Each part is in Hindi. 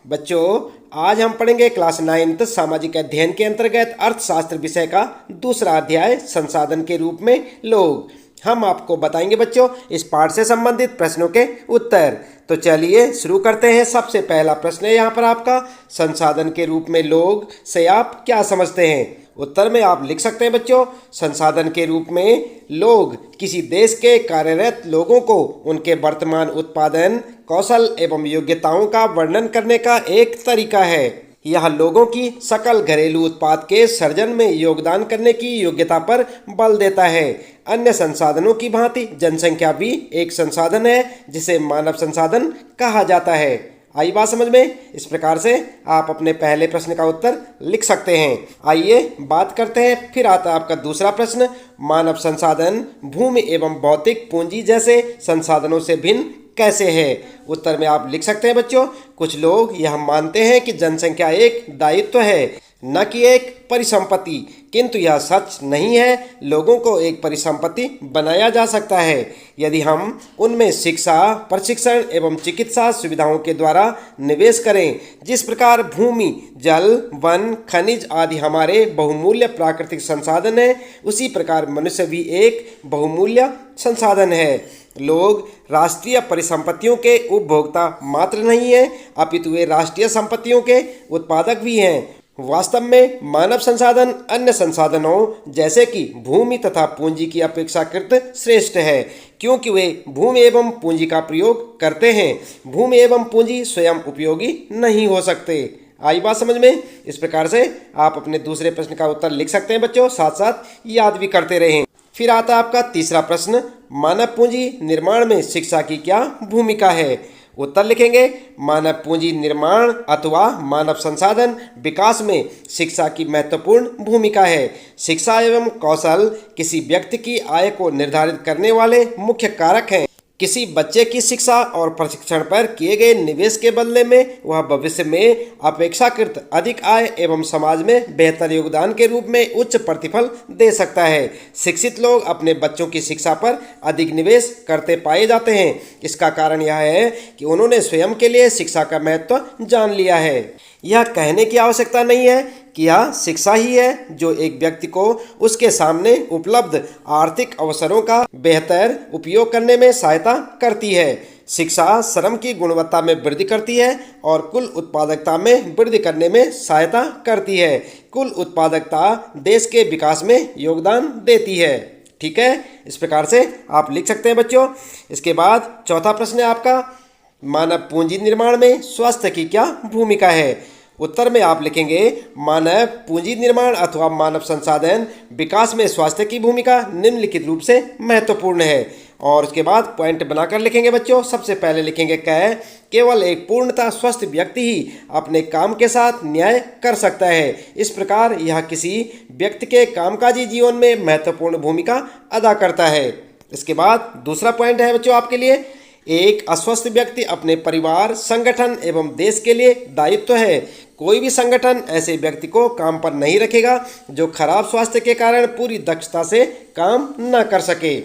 बच्चों, आज हम पढ़ेंगे क्लास 9th सामाजिक अध्ययन के अंतर्गत अर्थशास्त्र विषय का दूसरा अध्याय संसाधन के रूप में लोग। हम आपको बताएंगे बच्चों इस पाठ से संबंधित प्रश्नों के उत्तर। तो चलिए शुरू करते हैं। सबसे पहला प्रश्न है यहाँ पर आपका, संसाधन के रूप में लोग से आप क्या समझते हैं? उत्तर में आप लिख सकते हैं बच्चों, संसाधन के रूप में लोग किसी देश के कार्यरत लोगों को उनके वर्तमान उत्पादन, कौशल एवं योग्यताओं का वर्णन करने का एक तरीका है। यह लोगों की सकल घरेलू उत्पाद के सृजन में योगदान करने की योग्यता पर बल देता है। अन्य संसाधनों की भांति जनसंख्या भी एक संसाधन है जिसे मानव संसाधन कहा जाता है। आई बात समझ में? इस प्रकार से आप अपने पहले प्रश्न का उत्तर लिख सकते हैं। आइए बात करते हैं। फिर आता है आपका दूसरा प्रश्न, मानव संसाधन भूमि एवं भौतिक पूंजी जैसे संसाधनों से भिन्न कैसे है? उत्तर में आप लिख सकते हैं बच्चों, कुछ लोग यह मानते हैं कि जनसंख्या एक दायित्व है न कि एक परिसंपत्ति, किंतु यह सच नहीं है। लोगों को एक परिसंपत्ति बनाया जा सकता है यदि हम उनमें शिक्षा, प्रशिक्षण एवं चिकित्सा सुविधाओं के द्वारा निवेश करें। जिस प्रकार भूमि, जल, वन, खनिज आदि हमारे बहुमूल्य प्राकृतिक संसाधन हैं, उसी प्रकार मनुष्य भी एक बहुमूल्य संसाधन है। लोग राष्ट्रीय परिसंपत्तियों के उपभोक्ता मात्र नहीं हैं, अपितु वे राष्ट्रीय संपत्तियों के उत्पादक भी हैं। वास्तव में मानव संसाधन अन्य संसाधनों जैसे कि भूमि तथा पूंजी की अपेक्षाकृत श्रेष्ठ है, क्योंकि वे भूमि एवं पूंजी का प्रयोग करते हैं। भूमि एवं पूंजी स्वयं उपयोगी नहीं हो सकते। आई बात समझ में? इस प्रकार से आप अपने दूसरे प्रश्न का उत्तर लिख सकते हैं बच्चों, साथ साथ याद भी करते रहें। फिर आता आपका तीसरा प्रश्न, मानव पूंजी निर्माण में शिक्षा की क्या भूमिका है? उत्तर लिखेंगे, मानव पूंजी निर्माण अथवा मानव संसाधन विकास में शिक्षा की महत्वपूर्ण भूमिका है। शिक्षा एवं कौशल किसी व्यक्ति की आय को निर्धारित करने वाले मुख्य कारक हैं। किसी बच्चे की शिक्षा और प्रशिक्षण पर किए गए निवेश के बदले में वह भविष्य में अपेक्षाकृत अधिक आय एवं समाज में बेहतर योगदान के रूप में उच्च प्रतिफल दे सकता है। शिक्षित लोग अपने बच्चों की शिक्षा पर अधिक निवेश करते पाए जाते हैं। इसका कारण यह है कि उन्होंने स्वयं के लिए शिक्षा का महत्व जान लिया है। यह कहने की आवश्यकता नहीं है कि यह शिक्षा ही है जो एक व्यक्ति को उसके सामने उपलब्ध आर्थिक अवसरों का बेहतर उपयोग करने में सहायता करती है। शिक्षा श्रम की गुणवत्ता में वृद्धि करती है और कुल उत्पादकता में वृद्धि करने में सहायता करती है। कुल उत्पादकता देश के विकास में योगदान देती है। ठीक है, इस प्रकार से आप लिख सकते हैं बच्चों। इसके बाद चौथा प्रश्न है आपका, मानव पूंजी निर्माण में स्वास्थ्य की क्या भूमिका है? उत्तर में आप लिखेंगे, मानव पूंजी निर्माण अथवा मानव संसाधन विकास में स्वास्थ्य की भूमिका निम्नलिखित रूप से महत्वपूर्ण है। और उसके बाद पॉइंट बनाकर लिखेंगे बच्चों। सबसे पहले लिखेंगे केवल एक पूर्णतः स्वस्थ व्यक्ति ही अपने काम के साथ न्याय कर सकता है। इस प्रकार यह किसी व्यक्ति के कामकाजी जीवन में महत्वपूर्ण भूमिका अदा करता है। इसके बाद दूसरा पॉइंट है बच्चों आपके लिए, एक अस्वस्थ व्यक्ति अपने परिवार, संगठन एवं देश के लिए दायित्व है। कोई भी संगठन ऐसे व्यक्ति को काम पर नहीं रखेगा जो खराब स्वास्थ्य के कारण पूरी दक्षता से काम न कर सके।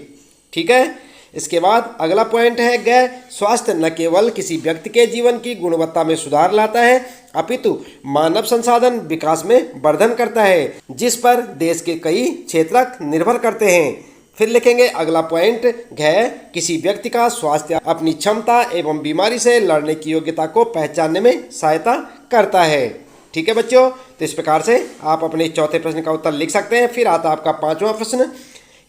ठीक है, इसके बाद अगला पॉइंट है स्वास्थ्य न केवल किसी व्यक्ति के जीवन की गुणवत्ता में सुधार लाता है, अपितु मानव संसाधन विकास में वर्धन करता है, जिस पर देश के कई क्षेत्रक निर्भर करते हैं। फिर लिखेंगे अगला पॉइंट किसी व्यक्ति का स्वास्थ्य अपनी क्षमता एवं बीमारी से लड़ने की योग्यता को पहचानने में सहायता करता है। ठीक है बच्चों, तो इस प्रकार से आप अपने चौथे प्रश्न का उत्तर लिख सकते हैं। फिर आता आपका पांचवा प्रश्न,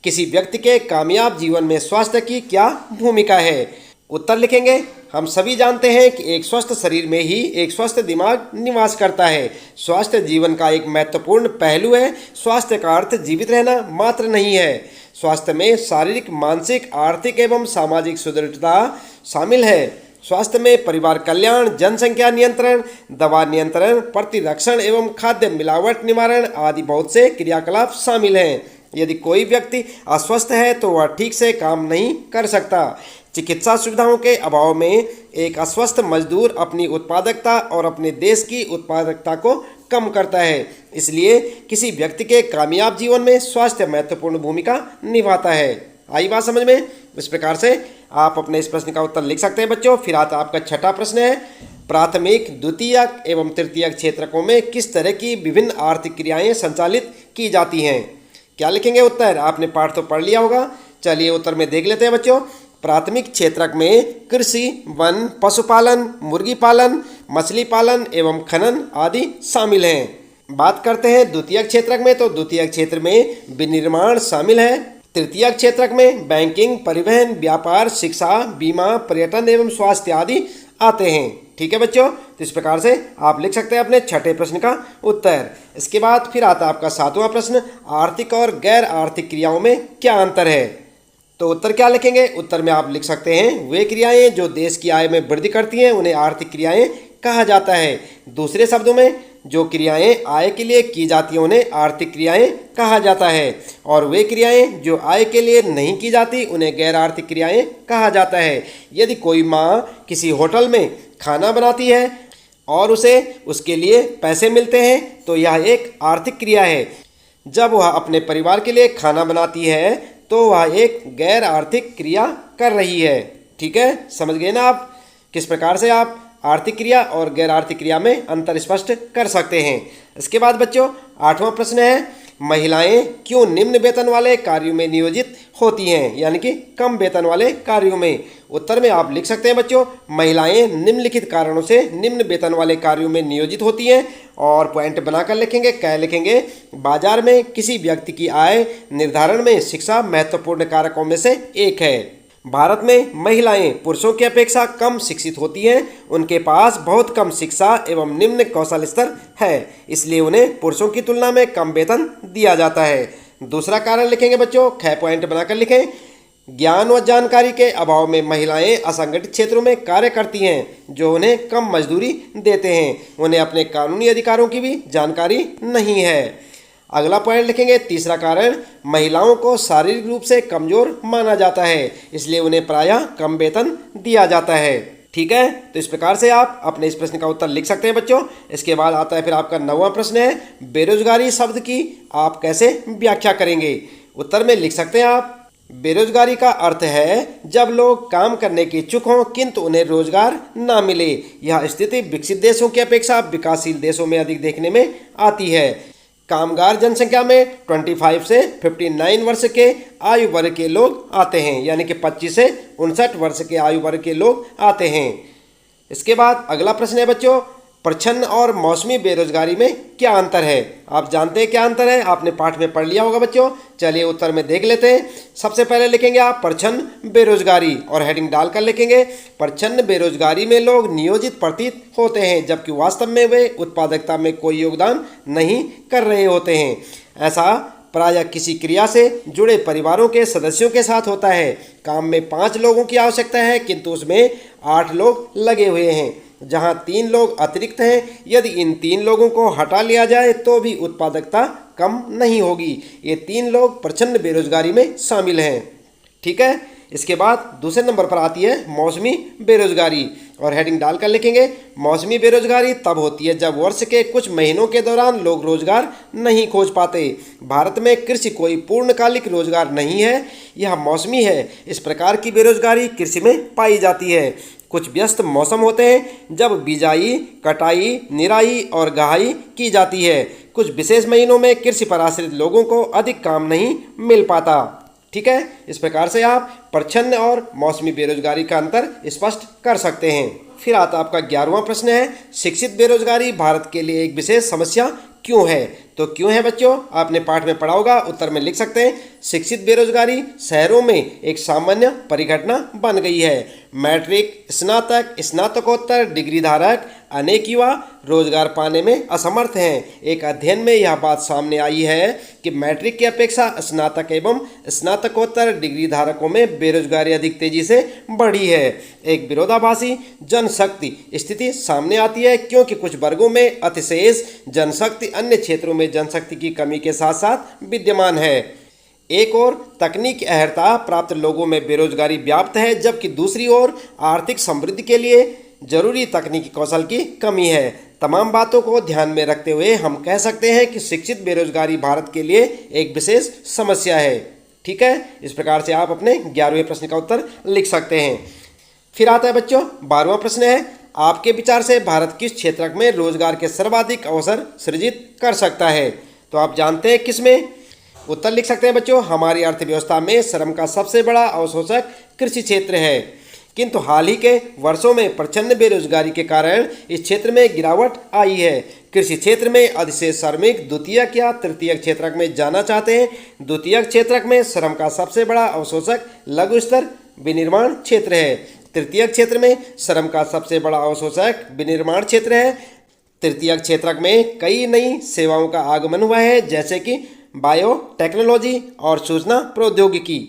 किसी व्यक्ति के कामयाब जीवन में स्वास्थ्य की क्या भूमिका है? उत्तर लिखेंगे, हम सभी जानते हैं कि एक स्वस्थ शरीर में ही एक स्वस्थ दिमाग निवास करता है। स्वास्थ्य जीवन का एक महत्वपूर्ण पहलू है। स्वास्थ्य का अर्थ जीवित रहना मात्र नहीं है। स्वास्थ्य में शारीरिक, मानसिक, आर्थिक एवं सामाजिक सुदृढ़ता शामिल है। स्वास्थ्य में परिवार कल्याण, जनसंख्या नियंत्रण, दवा नियंत्रण, प्रतिरक्षण एवं खाद्य मिलावट निवारण आदि बहुत से क्रियाकलाप शामिल हैं। यदि कोई व्यक्ति अस्वस्थ है तो वह ठीक से काम नहीं कर सकता। चिकित्सा सुविधाओं के अभाव में एक अस्वस्थ मजदूर अपनी उत्पादकता और अपने देश की उत्पादकता को कम करता है। इसलिए किसी व्यक्ति के कामयाब जीवन में स्वास्थ्य महत्वपूर्ण भूमिका निभाता है। आई बात समझ में? इस प्रकार से आप अपने इस प्रश्न का उत्तर लिख सकते हैं बच्चों। फिर आता आपका छठा प्रश्न है, प्राथमिक, द्वितीयक एवं तृतीयक क्षेत्रकों में किस तरह की विभिन्न आर्थिक क्रियाएं संचालित की जाती हैं? क्या लिखेंगे उत्तर? आपने पाठ तो पढ़ लिया होगा, चलिए उत्तर में देख लेते हैं बच्चों। प्राथमिक क्षेत्रक में कृषि, वन, पशुपालन, मुर्गी पालन, मछली पालन एवं खनन आदि शामिल हैं। बात करते हैं द्वितीयक क्षेत्रक में, तो द्वितीयक क्षेत्र में विनिर्माण शामिल है। तृतीयक क्षेत्रक में बैंकिंग, परिवहन, व्यापार, शिक्षा, बीमा, पर्यटन एवं स्वास्थ्य आदि आते हैं। ठीक है बच्चों, तो इस प्रकार से आप लिख सकते हैं अपने छठे प्रश्न का उत्तर। इसके बाद फिर आता है आपका सातवां प्रश्न, आर्थिक और गैर आर्थिक क्रियाओं में क्या अंतर है? तो उत्तर क्या लिखेंगे? उत्तर में आप लिख सकते हैं, वे क्रियाएं जो देश की आय में वृद्धि करती हैं उन्हें आर्थिक क्रियाएं कहा जाता है। दूसरे शब्दों में, जो क्रियाएं आय के लिए की जाती हैं उन्हें आर्थिक क्रियाएं कहा जाता है, और वे क्रियाएं जो आय के लिए नहीं की जाती उन्हें गैर आर्थिक क्रियाएं कहा जाता है। यदि कोई माँ किसी होटल में खाना बनाती है और उसे उसके लिए पैसे मिलते हैं तो यह एक आर्थिक क्रिया है। जब वह अपने परिवार के लिए खाना बनाती है तो वह एक गैर आर्थिक क्रिया कर रही है। ठीक है, समझ गए ना आप किस प्रकार से आप आर्थिक क्रिया और गैर आर्थिक क्रिया में अंतर स्पष्ट कर सकते हैं। इसके बाद बच्चों आठवां प्रश्न है, महिलाएं क्यों निम्न वेतन वाले कार्यों में नियोजित होती हैं, यानी कि कम वेतन वाले कार्यों में? उत्तर में आप लिख सकते हैं बच्चों, महिलाएं निम्नलिखित कारणों से निम्न वेतन वाले कार्यों में नियोजित होती हैं, और पॉइंट बनाकर लिखेंगे। क्या लिखेंगे? बाजार में किसी व्यक्ति की आय निर्धारण में शिक्षा महत्वपूर्ण कारकों में से एक है। भारत में महिलाएं पुरुषों की अपेक्षा कम शिक्षित होती हैं, उनके पास बहुत कम शिक्षा एवं निम्न कौशल स्तर है, इसलिए उन्हें पुरुषों की तुलना में कम वेतन दिया जाता है। दूसरा कारण लिखेंगे बच्चों, 6 पॉइंट बनाकर लिखें। ज्ञान व जानकारी के अभाव में महिलाएं असंगठित क्षेत्रों में कार्य करती हैं, जो उन्हें कम मजदूरी देते हैं। उन्हें अपने कानूनी अधिकारों की भी जानकारी नहीं है। अगला पॉइंट लिखेंगे, तीसरा कारण, महिलाओं को शारीरिक रूप से कमजोर माना जाता है, इसलिए उन्हें प्रायः कम वेतन दिया जाता है। ठीक है, तो इस प्रकार से आप अपने इस प्रश्न का उत्तर लिख सकते हैं बच्चों। इसके बाद आता है फिर आपका 9वां प्रश्न है, बेरोजगारी शब्द की आप कैसे व्याख्या करेंगे? उत्तर में लिख सकते हैं आप, बेरोजगारी का अर्थ है जब लोग काम करने की इच्छुक हों किंतु उन्हें रोजगार ना मिले। यह स्थिति विकसित देशों की अपेक्षा विकासशील देशों में अधिक देखने में आती है। कामगार जनसंख्या में 25 से 59 वर्ष के आयु वर्ग के लोग आते हैं, यानी कि 25 से 59 वर्ष के आयु वर्ग के लोग आते हैं। इसके बाद अगला प्रश्न है बच्चों, प्रच्छन्न और मौसमी बेरोजगारी में क्या अंतर है? आप जानते हैं क्या अंतर है, आपने पाठ में पढ़ लिया होगा बच्चों। चलिए उत्तर में देख लेते हैं। सबसे पहले लिखेंगे आप प्रच्छन्न बेरोजगारी और हेडिंग डालकर लिखेंगे, प्रच्छन्न बेरोजगारी में लोग नियोजित प्रतीत होते हैं जबकि वास्तव में वे उत्पादकता में कोई योगदान नहीं कर रहे होते हैं। ऐसा प्रायः किसी क्रिया से जुड़े परिवारों के सदस्यों के साथ होता है। काम में 5 लोगों की आवश्यकता है किंतु उसमें 8 लोग लगे हुए हैं, जहां 3 लोग अतिरिक्त हैं। यदि इन 3 लोगों को हटा लिया जाए तो भी उत्पादकता कम नहीं होगी। ये 3 लोग प्रच्छन्न बेरोजगारी में शामिल हैं। ठीक है, इसके बाद दूसरे नंबर पर आती है मौसमी बेरोजगारी और हेडिंग डालकर लिखेंगे, मौसमी बेरोजगारी तब होती है जब वर्ष के कुछ महीनों के दौरान लोग रोजगार नहीं खोज पाते। भारत में कृषि कोई पूर्णकालिक रोजगार नहीं है, यह मौसमी है। इस प्रकार की बेरोजगारी कृषि में पाई जाती है। कुछ व्यस्त मौसम होते हैं जब बिजाई, कटाई, निराई और गहाई की जाती है। कुछ विशेष महीनों में कृषि पर आश्रित लोगों को अधिक काम नहीं मिल पाता। ठीक है, इस प्रकार से आप प्रच्छन्न और मौसमी बेरोजगारी का अंतर स्पष्ट कर सकते हैं। फिर आता आपका 11वां प्रश्न है, शिक्षित बेरोजगारी भारत के लिए एक विशेष समस्या क्यों है? तो क्यों है बच्चों, आपने पाठ में पढ़ा होगा, उत्तर में लिख सकते हैं, शिक्षित बेरोजगारी शहरों में एक सामान्य परिघटना बन गई है। मैट्रिक, स्नातक, स्नातकोत्तर डिग्री धारक अनेक युवा रोजगार पाने में असमर्थ हैं। एक अध्ययन में यह बात सामने आई है कि मैट्रिक की अपेक्षा स्नातक एवं स्नातकोत्तर डिग्री धारकों में बेरोजगारी अधिक तेजी से बढ़ी है। एक विरोधाभासी जनशक्ति स्थिति सामने आती है क्योंकि कुछ वर्गों में अतिशेष जनशक्ति अन्य क्षेत्रों में जनशक्ति की कमी के साथ साथ विद्यमान है। एक ओर तकनीकी अहर्ता प्राप्त लोगों में बेरोजगारी व्याप्त है, जबकि दूसरी ओर आर्थिक समृद्धि के लिए जरूरी तकनीकी कौशल की कमी है। तमाम बातों को ध्यान में रखते हुए हम कह सकते हैं कि शिक्षित बेरोजगारी भारत के लिए एक विशेष समस्या है। ठीक है, इस प्रकार से आप अपने 11वें प्रश्न का उत्तर लिख सकते हैं। फिर आता है बच्चों 12वां प्रश्न है, आपके विचार से भारत किस क्षेत्र में रोजगार के सर्वाधिक अवसर सृजित कर सकता है? तो आप जानते हैं किसमें? उत्तर लिख सकते हैं बच्चों, हमारी अर्थव्यवस्था में श्रम का सबसे बड़ा अवशोषक कृषि क्षेत्र है, किंतु हाल ही के वर्षों में प्रचंड बेरोजगारी के कारण इस क्षेत्र में गिरावट आई है। कृषि क्षेत्र में अधिशेष श्रमिक द्वितीयक या तृतीयक क्षेत्रक में जाना चाहते हैं। द्वितीयक क्षेत्रक में श्रम का सबसे बड़ा अवशोषक लघु स्तर विनिर्माण क्षेत्र है। तृतीयक क्षेत्र में श्रम का सबसे बड़ा अवशोषक विनिर्माण क्षेत्र है। तृतीयक क्षेत्रक में कई नई सेवाओं का आगमन हुआ है, जैसे कि बायोटेक्नोलॉजी और सूचना प्रौद्योगिकी।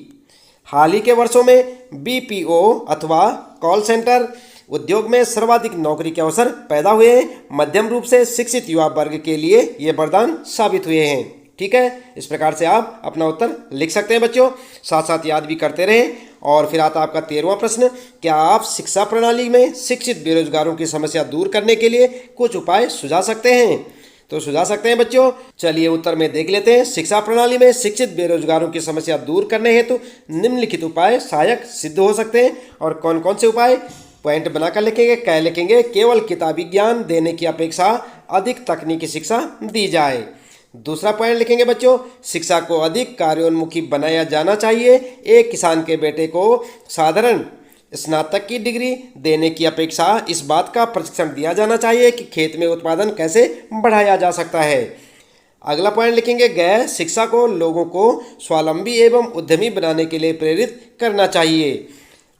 हाल ही के वर्षों में बीपीओ अथवा कॉल सेंटर उद्योग में सर्वाधिक नौकरी के अवसर पैदा हुए हैं। मध्यम रूप से शिक्षित युवा वर्ग के लिए ये वरदान साबित हुए हैं। ठीक है, इस प्रकार से आप अपना उत्तर लिख सकते हैं बच्चों, साथ साथ याद भी करते रहें। और फिर आता आपका 13वां प्रश्न, क्या आप शिक्षा प्रणाली में शिक्षित बेरोजगारों की समस्या दूर करने के लिए कुछ उपाय सुझा सकते हैं? तो सुझा सकते हैं बच्चों, चलिए उत्तर में देख लेते हैं। शिक्षा प्रणाली में शिक्षित बेरोजगारों की समस्या दूर करने हेतु निम्नलिखित उपाय सहायक सिद्ध हो सकते हैं। और कौन कौन से उपाय? पॉइंट बनाकर लिखेंगे, क्या लिखेंगे? केवल किताबी ज्ञान देने की अपेक्षा अधिक तकनीकी शिक्षा दी जाए। दूसरा पॉइंट लिखेंगे बच्चों, शिक्षा को अधिक कार्योन्मुखी बनाया जाना चाहिए। एक किसान के बेटे को साधारण स्नातक की डिग्री देने की अपेक्षा इस बात का प्रशिक्षण दिया जाना चाहिए कि खेत में उत्पादन कैसे बढ़ाया जा सकता है। अगला पॉइंट लिखेंगे, गैर शिक्षा को लोगों को स्वावलंबी एवं उद्यमी बनाने के लिए प्रेरित करना चाहिए।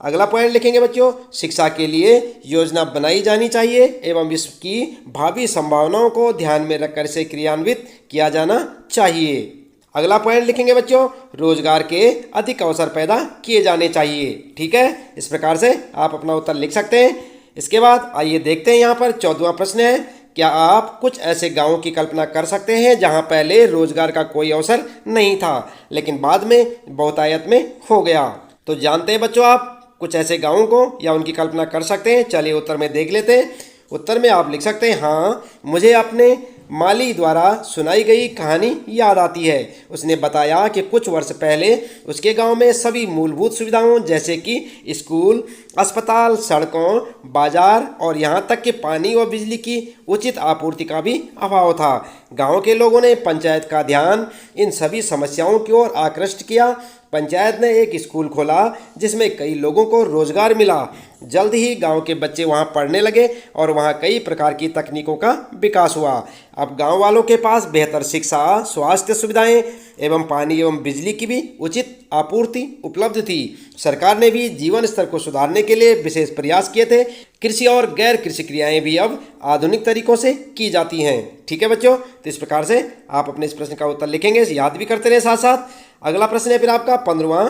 अगला पॉइंट लिखेंगे बच्चों, शिक्षा के लिए योजना बनाई जानी चाहिए एवं इसकी भावी संभावनाओं को ध्यान में रखकर इसे क्रियान्वित किया जाना चाहिए। अगला पॉइंट लिखेंगे बच्चों, रोजगार के अधिक अवसर पैदा किए जाने चाहिए। ठीक है, इस प्रकार से आप अपना उत्तर लिख सकते हैं। इसके बाद आइए देखते हैं, यहाँ पर 14वां प्रश्न है, क्या आप कुछ ऐसे गांवों की कल्पना कर सकते हैं जहां पहले रोजगार का कोई अवसर नहीं था लेकिन बाद में बहुतायत में हो गया? तो जानते हैं बच्चों आप कुछ ऐसे गांवों को या उनकी कल्पना कर सकते हैं? चलिए उत्तर में देख लेते हैं। उत्तर में आप लिख सकते हैं, हाँ, मुझे अपने माली द्वारा सुनाई गई कहानी याद आती है। उसने बताया कि कुछ वर्ष पहले उसके गांव में सभी मूलभूत सुविधाओं जैसे कि स्कूल, अस्पताल, सड़कों, बाजार और यहां तक कि पानी और बिजली की उचित आपूर्ति का भी अभाव था। गांव के लोगों ने पंचायत का ध्यान इन सभी समस्याओं की ओर आकृष्ट किया। पंचायत ने एक स्कूल खोला जिसमें कई लोगों को रोजगार मिला। जल्द ही गांव के बच्चे वहां पढ़ने लगे और वहां कई प्रकार की तकनीकों का विकास हुआ। अब गांव वालों के पास बेहतर शिक्षा, स्वास्थ्य सुविधाएं एवं पानी एवं बिजली की भी उचित आपूर्ति उपलब्ध थी। सरकार ने भी जीवन स्तर को सुधारने के लिए विशेष प्रयास किए थे। कृषि और गैर कृषि क्रियाएं भी अब आधुनिक तरीकों से की जाती हैं। ठीक है बच्चों, तो इस प्रकार से आप अपने इस प्रश्न का उत्तर लिखेंगे, याद भी करते रहे साथ साथ। अगला प्रश्न है फिर आपका 15वां,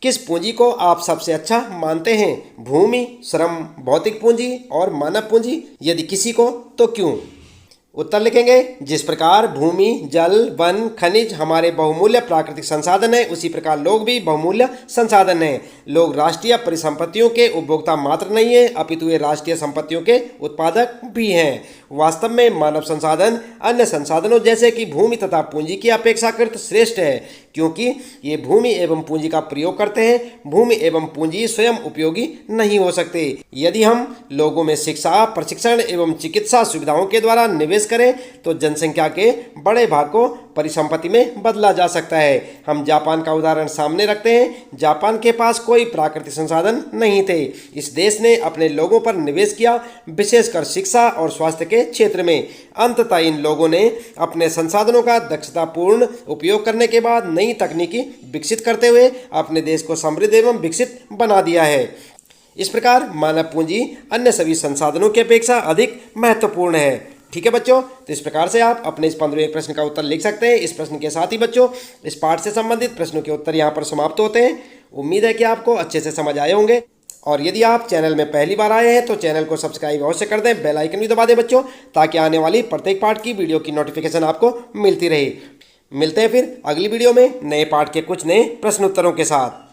किस पूंजी को आप सबसे अच्छा मानते हैं? भूमि, श्रम, भौतिक पूंजी और मानव पूंजी? यदि किसी को तो क्यों? उत्तर लिखेंगे, जिस प्रकार भूमि, जल, वन, खनिज हमारे बहुमूल्य प्राकृतिक संसाधन है, उसी प्रकार लोग भी बहुमूल्य संसाधन हैं। लोग राष्ट्रीय परिसंपत्तियों के उपभोक्ता मात्र नहीं है, अपितु वे राष्ट्रीय संपत्तियों के उत्पादक भी हैं। वास्तव में मानव संसाधन अन्य संसाधनों जैसे कि भूमि तथा पूंजी की अपेक्षाकृत श्रेष्ठ है, क्योंकि ये भूमि एवं पूंजी का प्रयोग करते हैं। भूमि एवं पूंजी स्वयं उपयोगी नहीं हो सकते। यदि हम लोगों में शिक्षा, प्रशिक्षण एवं चिकित्सा सुविधाओं के द्वारा निवेश करें तो जनसंख्या के बड़े भाग को परिसंपत्ति में बदला जा सकता है। हम जापान का उदाहरण सामने रखते हैं। जापान के पास कोई प्राकृतिक संसाधन नहीं थे। इस देश ने अपने लोगों पर निवेश किया, विशेषकर शिक्षा और स्वास्थ्य के क्षेत्र में। अंततः इन लोगों ने अपने संसाधनों का दक्षतापूर्ण उपयोग करने के बाद नई तकनीकी विकसित करते हुए अपने देश को समृद्ध एवं विकसित बना दिया है। इस प्रकार मानव पूंजी अन्य सभी संसाधनों की अपेक्षा अधिक महत्वपूर्ण है। ठीक है बच्चों, तो इस प्रकार से आप अपने इस 15वें प्रश्न का उत्तर लिख सकते हैं। इस प्रश्न के साथ ही बच्चों इस पाठ से संबंधित प्रश्नों के उत्तर यहाँ पर समाप्त होते हैं। उम्मीद है कि आपको अच्छे से समझ आए होंगे। और यदि आप चैनल में पहली बार आए हैं तो चैनल को सब्सक्राइब अवश्य कर दें, बेल आइकन भी दबा दें बच्चों, ताकि आने वाली प्रत्येक पाठ की वीडियो की नोटिफिकेशन आपको मिलती रहे। मिलते हैं फिर अगली वीडियो में नए पाठ के कुछ नए प्रश्न उत्तरों के साथ।